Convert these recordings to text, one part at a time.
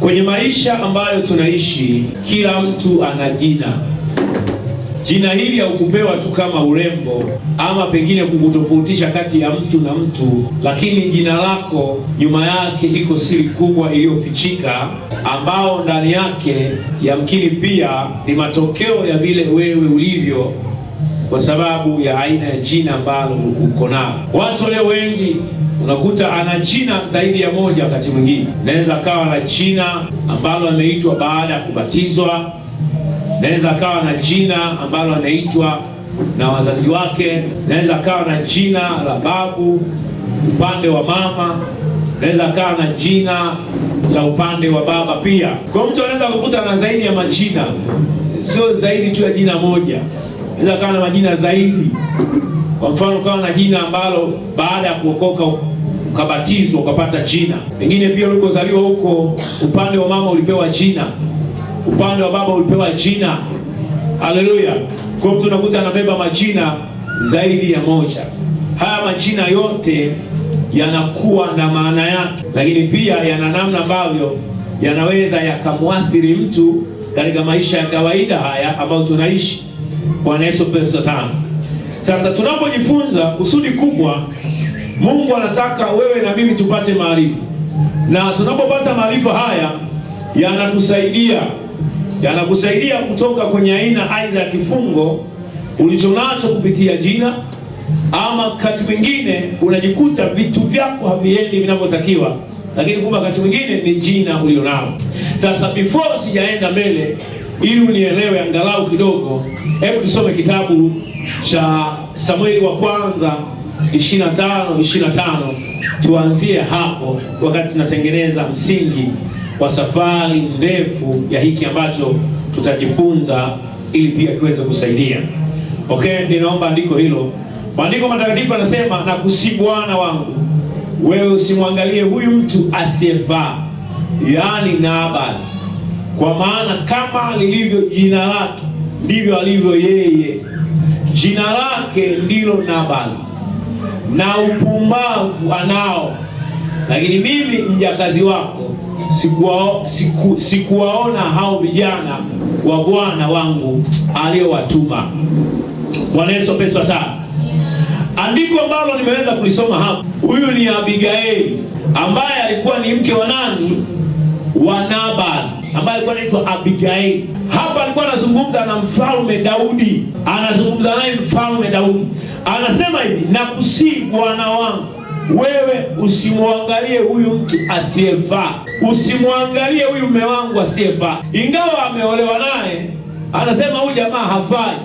Kwenye maisha ambayo tunaishi, kila mtu ana jina. Jina hili haukupewa tu kama urembo ama pengine kukutofautisha kati ya mtu na mtu, lakini jina lako nyuma yake iko siri kubwa iliyofichika, ambao ndani yake yamkini pia ni matokeo ya vile wewe ulivyo, kwa sababu ya aina ya jina ambalo uko nalo. Watu leo wengi unakuta ana jina zaidi ya moja. Wakati mwingine naweza akawa na jina ambalo ameitwa baada ya kubatizwa, naweza akawa na jina ambalo ameitwa na wazazi wake, naweza akawa na jina la babu upande wa mama, naweza akawa na jina la upande wa baba pia. Kwa mtu anaweza kukuta na zaidi ya majina, sio zaidi tu ya jina moja. Naweza akawa na majina zaidi. Kwa mfano, ukawa na jina ambalo baada ya kuokoka ukabatizwa ukapata jina. Pengine pia ulikozaliwa huko upande wa mama ulipewa jina, upande wa baba ulipewa jina. Haleluya! Kwa mtu unakuta anabeba majina zaidi ya moja. Haya majina yote yanakuwa na maana yake, lakini pia yana namna ambavyo yanaweza yakamwathiri mtu katika maisha ya kawaida haya ambayo tunaishi. Bwana Yesu pesa sana. Sasa tunapojifunza, kusudi kubwa, Mungu anataka wewe na mimi tupate maarifa, na tunapopata maarifa haya yanakusaidia kutoka kwenye aidha ya kifungo ulichonacho kupitia jina, ama wakati mwingine unajikuta vitu vyako haviendi vinavyotakiwa, lakini kumbe wakati mwingine ni jina ulionalo. Sasa before sijaenda mbele, ili unielewe angalau kidogo, hebu tusome kitabu cha Samueli wa kwanza 25 tuanzie hapo, wakati tunatengeneza msingi wa safari ndefu ya hiki ambacho tutajifunza, ili pia kiweze kusaidia. Okay, ninaomba andiko hilo. Maandiko matakatifu yanasema, na kusi Bwana wangu, wewe usimwangalie huyu mtu asiyefaa, yaani Nabali, kwa maana kama lilivyo jina lake ndivyo alivyo yeye. Jina lake ndilo Nabali, na upumbavu anao. Lakini mimi mjakazi wako sikuwaona hao vijana wa bwana wangu aliyowatuma. Bwana Yesu apeswa sana. Andiko ambalo nimeweza kulisoma hapa, huyu ni Abigaili ambaye alikuwa ni mke wa nani? Wa Nabali, ambaye alikuwa anaitwa Abigaili. Hapa alikuwa anazungumza na mfalme Daudi, anazungumza naye mfalme Daudi. Anasema hivi, na kusi Bwana wangu, wewe usimwangalie huyu mtu asiyefaa, usimwangalie huyu mume wangu asiyefaa. Ingawa ameolewa naye, anasema huyu jamaa hafai.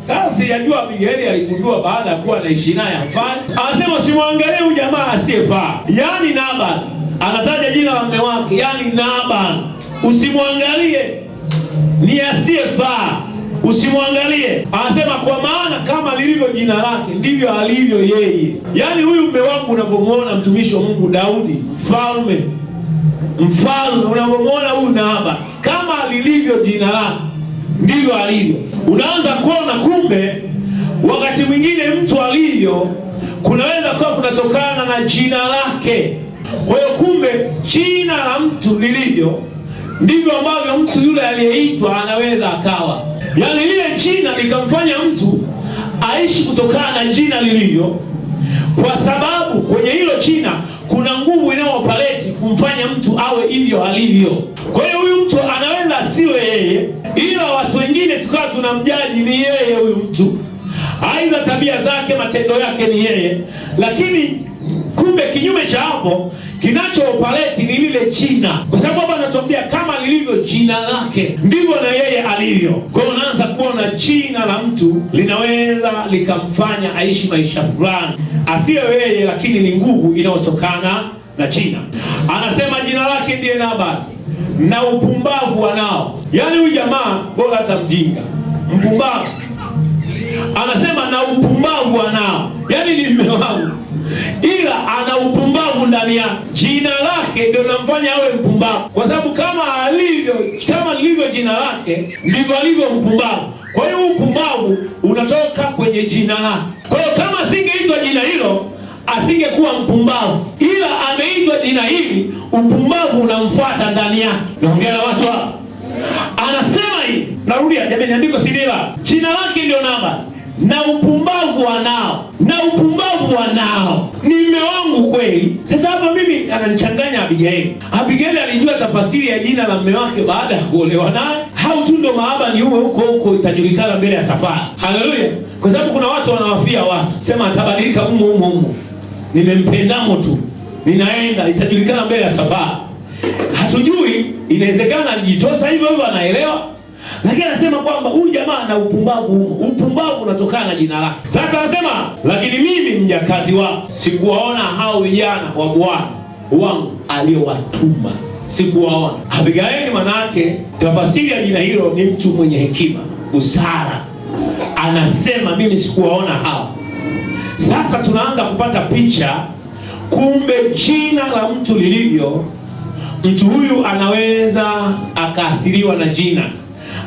Kasi yajua Abigaili aligundua baada ya kuwa anaishi naye hafai. Anasema usimwangalie huyu jamaa asiyefaa, yaani Nabali. Anataja jina la mume wake, yaani Nabali. Usimwangalie, ni asiyefaa, usimwangalie. Anasema kwa maana kama lilivyo jina lake ndivyo alivyo yeye. Yaani huyu mume wangu unapomwona mtumishi wa Mungu Daudi, mfalme, unapomwona huyu Nabali, kama lilivyo jina lake ndivyo alivyo. Unaanza kuona kumbe wakati mwingine mtu alivyo kunaweza kuwa kunatokana na jina lake. Kwa hiyo kumbe jina la mtu lilivyo ndivyo ambavyo mtu yule aliyeitwa anaweza akawa. Yaani lile jina likamfanya mtu aishi kutokana na jina lilivyo, kwa sababu kwenye hilo jina kuna nguvu inayopaleti kumfanya mtu awe hivyo alivyo. Kwa hiyo huyu mtu anaweza asiwe yeye, ila watu wengine tukawa tunamjaji ni yeye huyu mtu, aidha tabia zake, matendo yake ni yeye, lakini kumbe kinyume cha hapo kinachopaleti ni lile jina, kwa sababu hapa anatuambia kama lilivyo jina lake ndivyo na yeye alivyo. Kwa hiyo unaanza kuona jina la mtu linaweza likamfanya aishi maisha fulani asiyo yeye, lakini ni nguvu inayotokana na jina. Anasema jina lake ndiye Nabali, na upumbavu anao. Yaani huyu jamaa bora hata mjinga, mpumbavu. Anasema na upumbavu anao, yaani ni mume wangu ila ana upumbavu ndani yake. Jina lake ndio linamfanya awe mpumbavu, kwa sababu kama lilivyo jina lake ndivyo alivyo mpumbavu. Kwa hiyo upumbavu unatoka kwenye jina lake. Kwa hiyo kama singeitwa jina hilo, asingekuwa mpumbavu, ila ameitwa jina hili, upumbavu unamfuata ndani yake. Naongea na watu hapa. Anasema hivi, narudia jamani, andiko Sidila, jina lake ndio Nabali, na upumbavu wanao, na upumbavu wanao. Ni mume wangu kweli. Sasa hapa mimi ananichanganya Abigaili. Abigaili alijua tafasiri ya jina la mume wake baada ya kuolewa naye, au tu ndo mahaba ni uwe huko itajulikana mbele ya safari. Haleluya. Kwa sababu kuna watu wanawafia watu, sema atabadilika humo, nimempendamo tu, ninaenda, itajulikana mbele ya safari. Hatujui, inawezekana alijitosa hivyo anaelewa, lakini anasema kwamba huyu jamaa ana upumbavu humo. Upumbavu unatokana na jina lake. Sasa anasema, lakini mimi mjakazi wako sikuwaona hao vijana wa Bwana wangu aliyowatuma, sikuwaona. Abigaili manake tafasiri ya jina hilo ni mtu mwenye hekima, busara. Anasema mimi sikuwaona hao. Sasa tunaanza kupata picha, kumbe jina la mtu lilivyo, mtu huyu anaweza akaathiriwa na jina,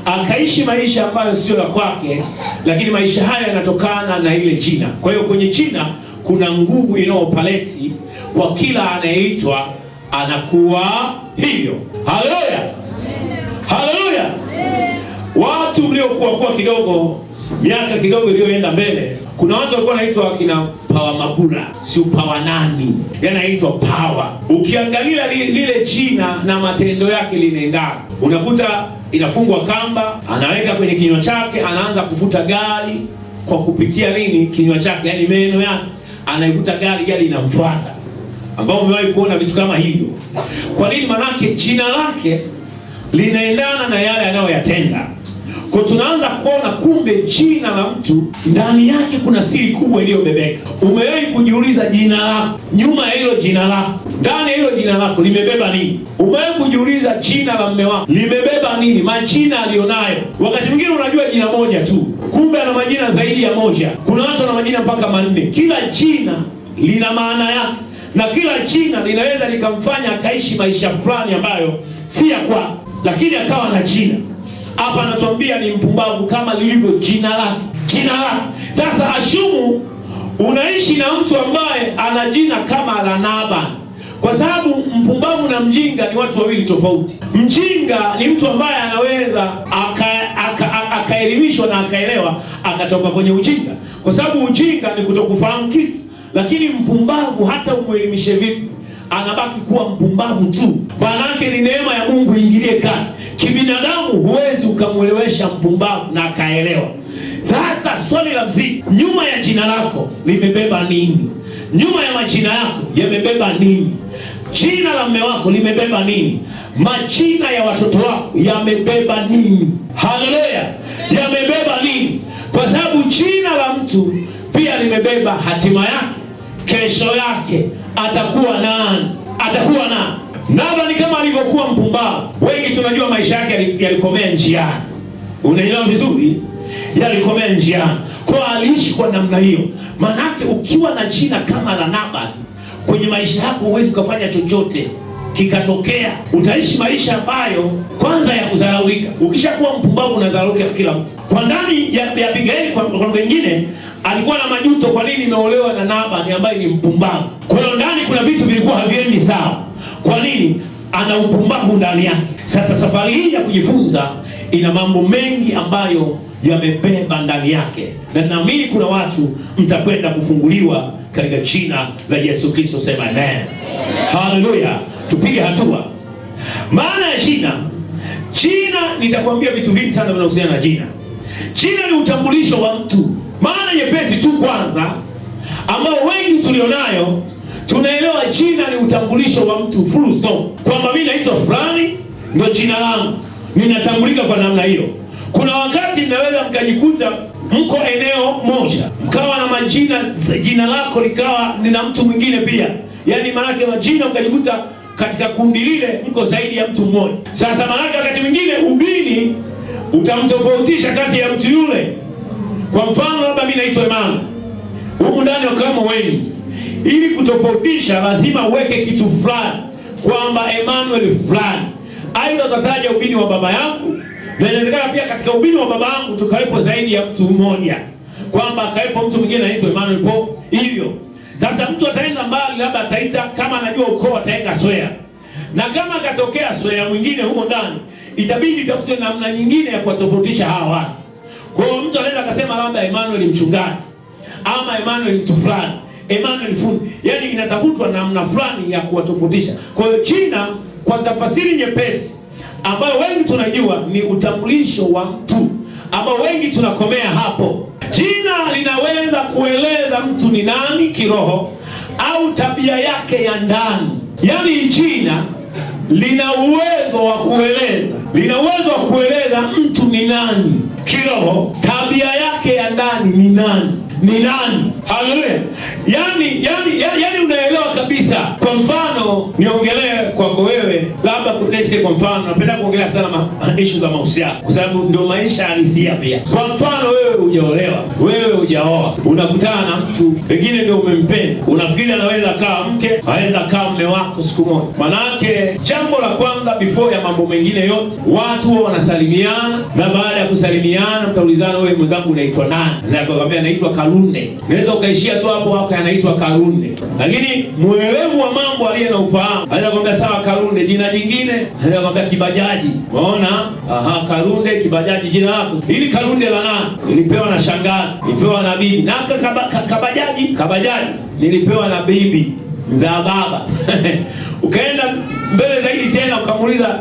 akaishi maisha ambayo sio ya kwake, lakini maisha haya yanatokana na ile jina. Kwa hiyo kwenye jina kuna nguvu inayopaleti kwa kila anayeitwa, anakuwa hivyo. Haleluya, haleluya. Watu mliokuwa kidogo, miaka kidogo iliyoenda mbele, kuna watu walikuwa wanaitwa kina Pawa Magura, si Pawa nani, yanaitwa Pawa. Ukiangalia lile jina na matendo yake linaendana, unakuta inafungwa kamba, anaweka kwenye kinywa chake, anaanza kufuta gari kwa kupitia nini? Kinywa chake, yani meno yake, anaivuta gari inamfuata, ambao umewahi kuona vitu kama hivyo. Kwa nini? Manake jina lake linaendana na yale anayoyatenda. Kwa tunaanza kuona kumbe jina la mtu ndani yake kuna siri kubwa iliyobebeka. Umewahi kujiuliza jina lako, nyuma ya hilo jina lako, ndani ya hilo jina lako limebeba nini? Umewahi kujiuliza jina la mume wako limebeba nini? Majina alionayo. Wakati mwingine unajua jina moja tu, kumbe ana majina zaidi ya moja. Kuna watu wana majina mpaka 4. Kila jina lina maana yake, na kila jina linaweza likamfanya akaishi maisha fulani ambayo si ya kwake, lakini akawa na jina. Hapa anatuambia ni mpumbavu kama lilivyo jina lake. Jina lake. Sasa ashumu unaishi na mtu ambaye ana jina kama la Nabali, kwa sababu mpumbavu na mjinga ni watu wawili tofauti. Mjinga ni mtu ambaye anaweza akaelimishwa na akaelewa akatoka kwenye ujinga, kwa sababu ujinga ni kutokufahamu kitu. Lakini mpumbavu hata umuelimishe vipi, anabaki kuwa mpumbavu tu. Maanake ni neema ya Mungu ingilie kati. Kibinadamu huwezi ukamwelewesha mpumbavu na akaelewa. Sasa swali la msingi, nyuma ya jina lako limebeba nini? Nyuma ya majina yako yamebeba nini? Jina la mume wako limebeba nini? Majina ya watoto wako yamebeba nini? Haleluya, yamebeba nini? Kwa sababu jina la mtu pia limebeba hatima yake, kesho yake, atakuwa nani? Atakuwa nani? Nabali kama alivyokuwa mpumbavu, wengi tunajua maisha yake yalikomea njiani. Unaelewa vizuri? Yalikomea njiani. Kwa aliishi kwa namna hiyo. Manake ukiwa na jina kama la Nabali, kwenye maisha yako huwezi ukafanya chochote kikatokea. Utaishi maisha ambayo kwanza ya kudharaulika. Ukishakuwa mpumbavu unadharaulika kila mtu. Kwa ndani ya Abigaili, kwa wengine alikuwa na majuto, kwa nini nimeolewa na Nabali ambaye ni mpumbavu. Kwa hiyo ndani kuna vitu vilikuwa haviendi sawa. Kwa nini? Ana upumbavu ndani yake. Sasa safari hii ya kujifunza ina mambo mengi ambayo yamebeba ndani yake, na naamini kuna watu mtakwenda kufunguliwa katika jina la Yesu Kristo. Sema amen. Haleluya. Tupige hatua. Maana ya jina nitakwambia vitu vingi sana vinahusiana na jina. Jina ni utambulisho wa mtu. Maana nyepesi tu kwanza ambao wengi tulionayo, tunaelewa jina ni utambulisho wa mtu, full stop. Kwamba mimi naitwa fulani ndio jina langu, ninatambulika kwa namna hiyo. Kuna wakati mnaweza mkajikuta mko eneo moja, mkawa na majina, jina lako likawa ni na mtu mwingine pia. Yaani manake majina mkajikuta katika kundi lile mko zaidi ya mtu mmoja. Sasa manake wakati mwingine ubini utamtofautisha kati ya mtu yule. Kwa mfano labda mimi naitwa Emmanuel, humu ndani wakama wengi. Ili kutofautisha lazima uweke kitu fulani kwamba Emmanuel fulani. Aidha utataja ubini wa baba yangu, na inawezekana pia katika ubini wa baba yangu tukawepo zaidi ya mtu mmoja, kwamba akawepo mtu mwingine anaitwa Emmanuel po hivyo. Sasa mtu ataenda mbali, labda ataita, kama anajua ukoo ataweka Swea, na kama akatokea Swea mwingine humo ndani, itabidi tafute namna nyingine ya kuwatofautisha hawa watu. Kwa hiyo mtu anaweza akasema labda Emmanuel mchungaji, ama Emmanuel mtu fulani, Emmanuel fundi, yani inatafutwa namna fulani ya kuwatofautisha. Kwa hiyo jina kwa tafasiri nyepesi ambayo wengi tunajua ni utambulisho wa mtu, ambao wengi tunakomea hapo. Jina linaweza kueleza mtu ni nani kiroho au tabia yake ya ndani. Yaani jina lina uwezo wa kueleza mtu ni nani kiroho, tabia yake ya ndani ni nani. Haleluya. Yani unaelewa kabisa. Kwa mfano niongelee kwako wewe, labda kutese. Kwa mfano napenda kuongelea sana issue za mahusiano, kwa sababu ndio maisha halisia pia. Kwa mfano wewe hujaolewa, wewe hujaoa, unakutana na mtu pengine ndio umempenda, unafikiri anaweza kaa mke, anaweza kaa mume wako siku moja. Manake jambo la kwanza before ya mambo mengine yote, watu huwa wanasalimiana, na baada ya kusalimiana mtaulizana, wewe mwenzangu unaitwa nani? Nakwambia naitwa Kalunde. Naweza ukaishia tu hapo anaitwa Kalunde. Lakini muelevu wa mambo aliye na ufahamu anaweza kwambia sawa Kalunde, jina jingine anaweza kwambia Kibajaji. Unaona? Kalunde, Kibajaji jina lako. Hili Kalunde la nani? Nilipewa na shangazi, nilipewa na bibi. Na Kabajaji nilipewa na bibi mzaa baba. Ukaenda mbele zaidi tena ukamuuliza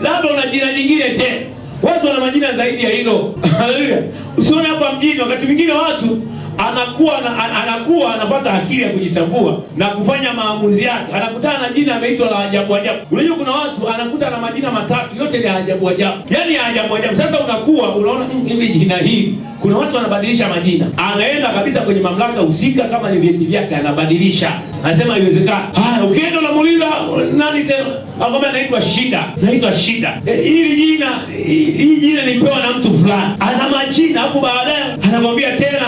labda una jina jingine tena. Watu wana majina zaidi ya hilo. Haleluya. Usione hapa mjini wakati mwingine watu anakuwa anapata akili ya kujitambua na kufanya maamuzi yake. Anakutana na jina ameitwa la ajabu. Unajua kuna watu anakuta na majina matatu yote ni ajabu. Yaani ajabu. Sasa unaona hivi jina hili. Kuna watu wanabadilisha majina. Anaenda kabisa kwenye mamlaka husika, kama ni vyeti vyake anabadilisha. Anasema haiwezekani. Ukienda unamuuliza nani tena? Anakuambia naitwa Shida. Hili jina nilipewa na mtu fulani. Ana majina afu baadaye anakwambia tena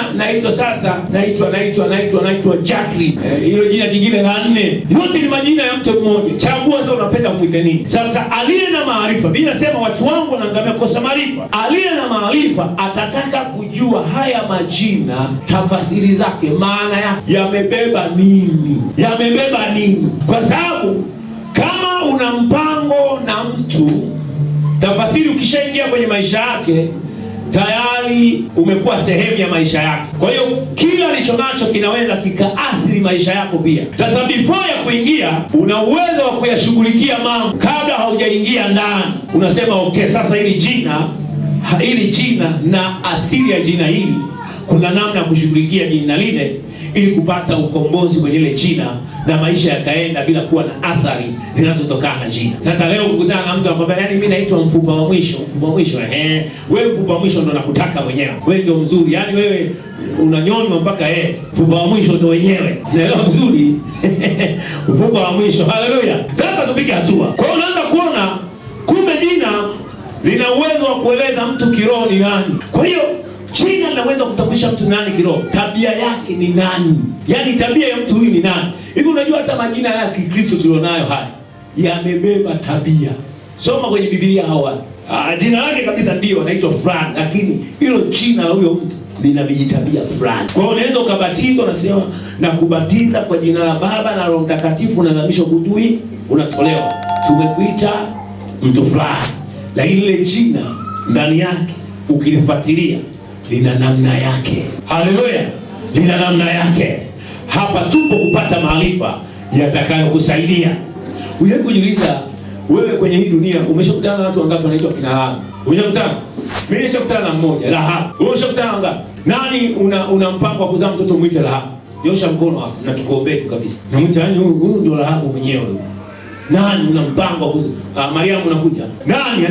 naitwa Jacqueline. Hilo jina jingine la 4. Yote ni majina ya mtu mmoja. Chagua sasa unapenda muite nini. Sasa aliye na maarifa, Biblia inasema watu wangu wanaangamia kosa maarifa. Aliye na maarifa atataka kujua haya majina, tafasiri zake, maana yake yamebeba nini. Kwa sababu kama una mpango na mtu, tafasiri ukishaingia kwenye maisha yake tayari umekuwa sehemu ya maisha yake. Kwa hiyo kila alichonacho kinaweza kikaathiri maisha yako pia. Sasa before ya kuingia, una uwezo wa kuyashughulikia mambo kabla haujaingia ndani. Unasema okay, sasa hili jina na asili ya jina hili, kuna namna ya kushughulikia jina lile ili kupata ukombozi kwenye ile jina na maisha yakaenda bila kuwa na athari zinazotokana na jina. Sasa leo ukikutana na mtu anakwambia yani mimi naitwa mfupa wa mwisho. Wewe mfupa wa mwisho ndo nakutaka mwenyewe. Wewe ndio mzuri. Yani wewe unanyonywa mpaka mfupa wa mwisho ndo wenyewe. Naelewa mzuri. Mfupa wa mwisho. Haleluya. Sasa tupige hatua. Kwa hiyo unaanza kuona kumbe jina lina uwezo wa kueleza mtu kiroho ni nani. Kwa hiyo jina linaweza kutambulisha mtu nani kiroho, tabia yake ni nani. Yaani tabia ya mtu huyu ni nani. Hivi unajua hata majina ya Kikristo tulionayo haya yamebeba tabia. Soma kwenye Biblia hawa. Jina lake kabisa ndio anaitwa fulani, lakini hilo jina la huyo mtu lina vijitabia fulani. Kwa hiyo unaweza ukabatizwa, unasema na kubatiza kwa jina la Baba na Roho Mtakatifu, unadhamishwa kudui, unatolewa. Tumekuita mtu fulani. Lakini ile jina ndani yake ukilifuatilia lina namna yake. Haleluya. Lina namna yake. Hapa tupo kupata maarifa yatakayokusaidia. Wewe kujiuliza, wewe kwenye hii dunia umeshakutana na watu wangapi wanaitwa kina Rahabu? Umeshakutana? Mimi nimeshakutana na mmoja, Rahabu. Wewe umeshakutana na wangapi? Nani una mpango wa kuzaa mtoto muite Rahabu? Nyosha mkono hapo na tukuombee tu kabisa. Na muite yani huyu ndio Rahabu mwenyewe. Nani una mpango wa kuzaa? Mariamu unakuja. Nani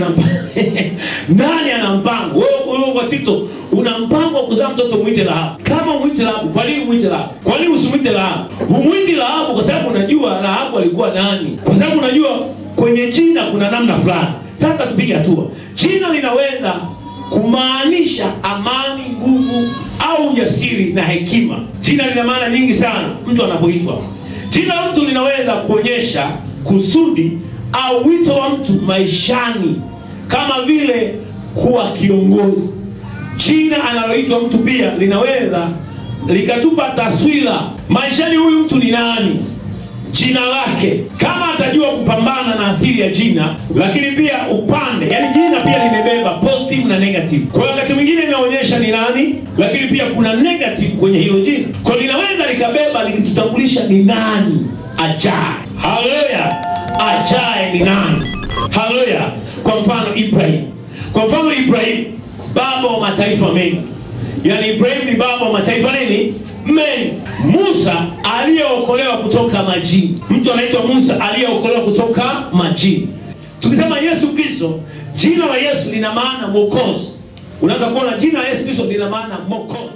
ana mpango? Wewe kwa TikTok una mpango wa kuzaa mtoto muite Rahabu. Kama muite Rahabu, kwa nini muite Rahabu? Kwa nini usimuite Rahabu? Umuite Rahabu kwa sababu unajua Rahabu alikuwa nani. Kwa sababu unajua kwenye jina kuna namna fulani. Sasa tupige hatua. Jina linaweza kumaanisha amani, nguvu au ujasiri na hekima. Jina lina maana nyingi sana mtu anapoitwa. Jina la mtu linaweza kuonyesha kusudi au wito wa mtu maishani, kama vile kuwa kiongozi. Jina analoitwa mtu pia linaweza likatupa taswira maishani huyu mtu ni nani, jina lake, kama atajua kupambana na asili ya jina, lakini pia upande, yani jina pia limebeba positive na negative. Kwa wakati mwingine inaonyesha ni nani, lakini pia kuna negative kwenye hilo jina. Kwa linaweza likabeba likitutambulisha ni nani ajaye. Haleluya! Ajaye ni nani? Haleluya! Kwa mfano Ibrahim. Kwa mfano Ibrahim, baba wa mataifa mengi. Yani Ibrahim ni baba wa mataifa nini? Mengi. Musa aliyeokolewa kutoka majini. Mtu anaitwa Musa aliyeokolewa kutoka majini. Tukisema Yesu Kristo, jina la Yesu lina maana mwokozi. Unaweza kuona jina la Yesu Kristo lina maana mwokozi.